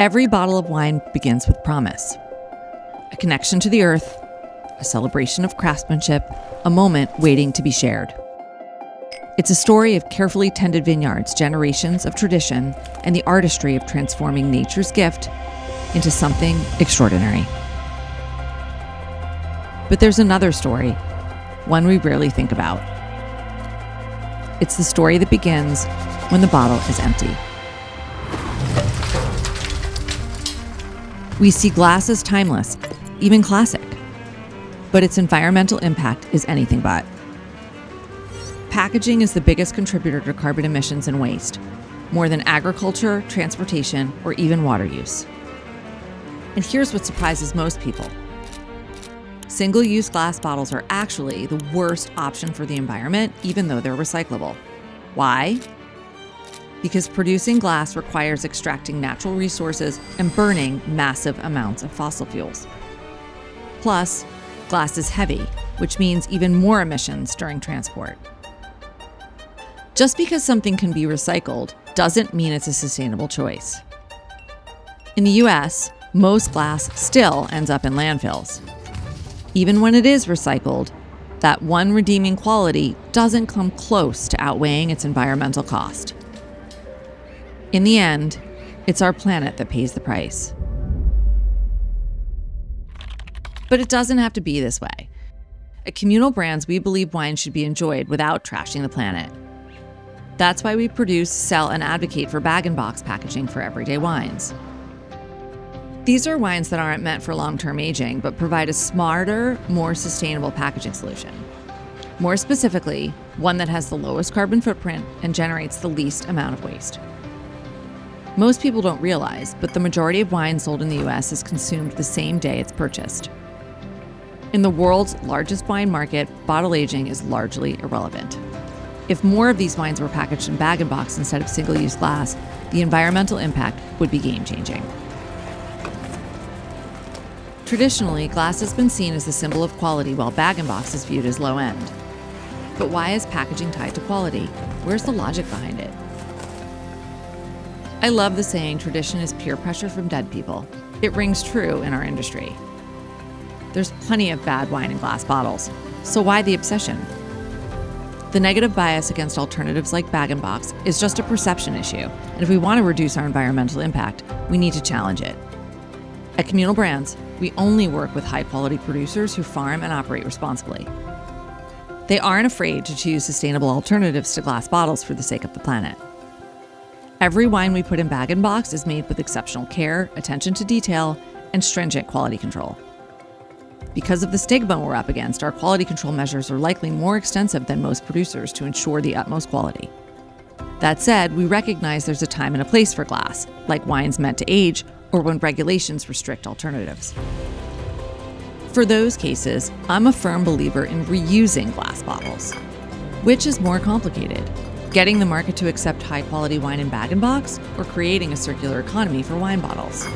Every bottle of wine begins with promise, a connection to the earth, a celebration of craftsmanship, a moment waiting to be shared. It's a story of carefully tended vineyards, generations of tradition, and the artistry of transforming nature's gift into something extraordinary. But there's another story, one we rarely think about. It's the story that begins when the bottle is empty. We see glass as timeless, even classic, but its environmental impact is anything but. Packaging is the biggest contributor to carbon emissions and waste, more than agriculture, transportation, or even water use. And here's what surprises most people. Single-use glass bottles are actually the worst option for the environment, even though they're recyclable. Why? Because producing glass requires extracting natural resources and burning massive amounts of fossil fuels. Plus, glass is heavy, which means even more emissions during transport. Just because something can be recycled doesn't mean it's a sustainable choice. In the US, most glass still ends up in landfills. Even when it is recycled, that one redeeming quality doesn't come close to outweighing its environmental cost. In the end, it's our planet that pays the price. But it doesn't have to be this way. At Communal Brands, we believe wine should be enjoyed without trashing the planet. That's why we produce, sell, and advocate for bag-and-box packaging for everyday wines. These are wines that aren't meant for long-term aging, but provide a smarter, more sustainable packaging solution. More specifically, one that has the lowest carbon footprint and generates the least amount of waste. Most people don't realize, but the majority of wine sold in the US is consumed the same day it's purchased. In the world's largest wine market, bottle aging is largely irrelevant. If more of these wines were packaged in bag-and-box instead of single-use glass, the environmental impact would be game-changing. Traditionally, glass has been seen as the symbol of quality, while bag-and-box is viewed as low-end. But why is packaging tied to quality? Where's the logic behind it? I love the saying, tradition is peer pressure from dead people. It rings true in our industry. There's plenty of bad wine in glass bottles, so why the obsession? The negative bias against alternatives like bag-and-box is just a perception issue, and if we want to reduce our environmental impact, we need to challenge it. At Communal Brands, we only work with high-quality producers who farm and operate responsibly. They aren't afraid to choose sustainable alternatives to glass bottles for the sake of the planet. Every wine we put in bag-and-box is made with exceptional care, attention to detail, and stringent quality control. Because of the stigma we're up against, our quality control measures are likely more extensive than most producers to ensure the utmost quality. That said, we recognize there's a time and a place for glass, like wines meant to age or when regulations restrict alternatives. For those cases, I'm a firm believer in reusing glass bottles. Which is more complicated? Getting the market to accept high-quality wine in bag-and-box, or creating a circular economy for wine bottles?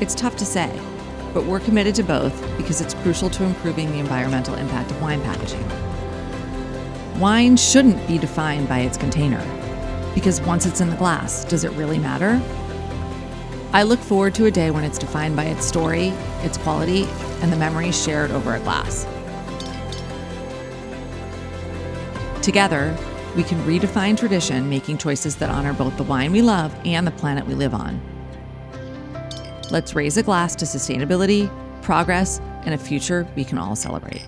It's tough to say, but we're committed to both because it's crucial to improving the environmental impact of wine packaging. Wine shouldn't be defined by its container, because once it's in the glass, does it really matter? I look forward to a day when it's defined by its story, its quality, and the memories shared over a glass. Together, we can redefine tradition, making choices that honor both the wine we love and the planet we live on. Let's raise a glass to sustainability, progress, and a future we can all celebrate.